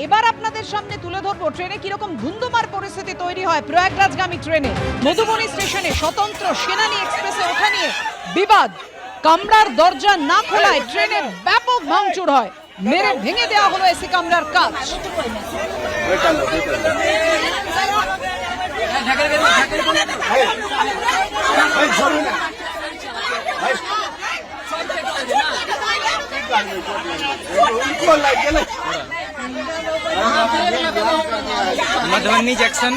এবার আপনাদের সামনে তুলে ধরবো ট্রেনে কিরকম ধুন্ধুমার পরিস্থিতি তৈরি হয় প্রয়াগরাজগামী ট্রেনে। মধুবনী স্টেশনে স্বতন্ত্র সেনানী এক্সপ্রেসে ওঠা নিয়ে বিবাদ। কামরার দরজা না খোলায় ট্রেনে ব্যাপক ভাঙচুর হয়, মেরে ভেঙে দেওয়া হলো এসি কামরার কাঁচ। मधुबनी जंक्शन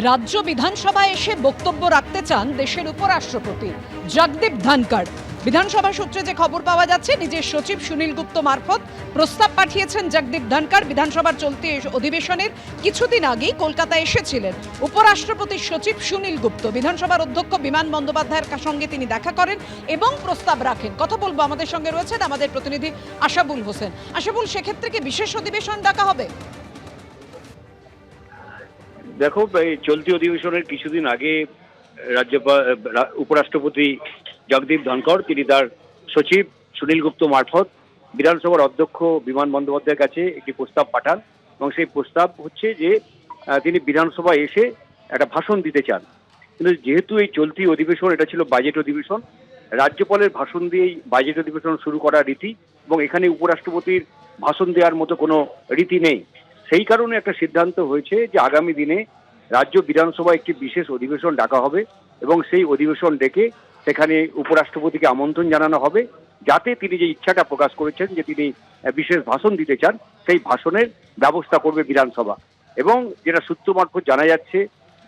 রাজ্য বিধানসভায় এসে বক্তব্য রাখতে চান দেশের উপরাষ্ট্রপতি জগদীপ ধনখড়। বিধানসভা সূত্রে যে খবর পাওয়া যাচ্ছে, নিজের সচিব সুনীল গুপ্ত মারফত প্রস্তাব পাঠিয়েছেন জগদীপ ধনখড়। বিধানসভার চলতি অধিবেশনের কিছুদিন আগেই কলকাতায় এসেছিলেন উপরাষ্ট্রপতির সচিব সুনীল গুপ্ত। বিধানসভার অধ্যক্ষ বিমান বন্দ্যোপাধ্যায়ের সঙ্গে তিনি দেখা করেন এবং প্রস্তাব রাখেন। কথা বলবো, আমাদের সঙ্গে রয়েছেন আমাদের প্রতিনিধি আশাবুল হোসেন। আশাবুল, সেক্ষেত্রে কি বিশেষ অধিবেশন ডাকা হবে? দেখো, এই চলতি অধিবেশনের কিছুদিন আগে রাজ্যপাল উপরাষ্ট্রপতি জগদীপ ধনখড় তিনি তার সচিব সুনীল গুপ্ত মারফত বিধানসভার অধ্যক্ষ বিমান বন্দ্যোপাধ্যায়ের কাছে একটি প্রস্তাব পাঠান এবং সেই প্রস্তাব হচ্ছে যে তিনি বিধানসভায় এসে একটা ভাষণ দিতে চান। কিন্তু যেহেতু এই চলতি অধিবেশন এটা ছিল বাজেট অধিবেশন, রাজ্যপালের ভাষণ দিয়েই বাজেট অধিবেশন শুরু করার রীতি এবং এখানে উপরাষ্ট্রপতির ভাষণ দেওয়ার মতো কোনো রীতি নেই। সেই কারণে একটা সিদ্ধান্ত হয়েছে যে আগামী দিনে রাজ্য বিধানসভায় একটি বিশেষ অধিবেশন ডাকা হবে এবং সেই অধিবেশন ডেকে সেখানে উপরাষ্ট্রপতিকে আমন্ত্রণ জানানো হবে, যাতে তিনি যে ইচ্ছাটা প্রকাশ করেছেন যে তিনি বিশেষ ভাষণ দিতে চান সেই ভাষণের ব্যবস্থা করবে বিধানসভা। এবং যেটা সূত্র মারফত জানা যাচ্ছে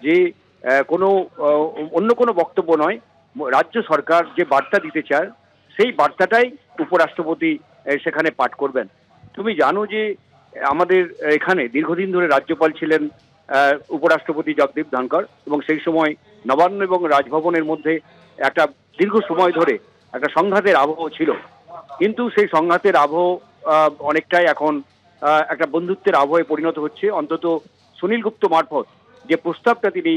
যে অন্য কোনো বক্তব্য নয়, রাজ্য সরকার যে বার্তা দিতে চায় সেই বার্তাটাই উপরাষ্ট্রপতি সেখানে পাঠ করবেন। তুমি জানো যে আমাদের এখানে দীর্ঘদিন ধরে রাজ্যপাল ছিলেন উপরাষ্ট্রপতি জগদীপ ধনখড় এবং সেই সময় নবান্ন এবং রাজভবনের মধ্যে একটা দীর্ঘ সময় ধরে একটা সংঘাতের আবহ ছিল। কিন্তু সেই সংঘাতের আবহ অনেকটাই এখন একটা বন্ধুত্বের আবহে পরিণত হচ্ছে। অন্তত সুনীল গুপ্ত মারফত যে প্রস্তাবটা তিনি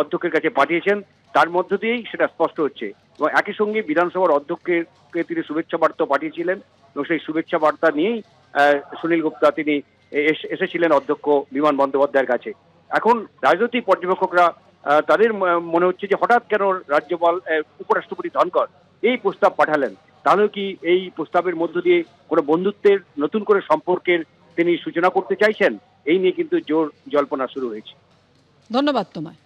অধ্যক্ষের কাছে পাঠিয়েছেন তার মধ্য দিয়েই সেটা স্পষ্ট হচ্ছে। এবং একই সঙ্গে বিধানসভার অধ্যক্ষকে তিনি শুভেচ্ছা বার্তা পাঠিয়েছিলেন এবং সেই শুভেচ্ছা বার্তা নিয়েই সুনীল গুপ্তা তিনি এসেছিলেন অধ্যক্ষ বিমান বন্দ্যোপাধ্যায়ের কাছে। এখন রাজনৈতিক পর্যবেক্ষকরা তাদের মনে হচ্ছে যে হঠাৎ কেন রাজ্যপাল উপরাষ্ট্রপতি ধনখড় এই প্রস্তাব পাঠালেন, তাহলে কি এই প্রস্তাবের মধ্য দিয়ে কোনো বন্ধুত্বের নতুন করে সম্পর্কের তিনি সূচনা করতে চাইছেন? এই নিয়ে কিন্তু জোর জল্পনা শুরু হয়েছে। ধন্যবাদ তোমায়।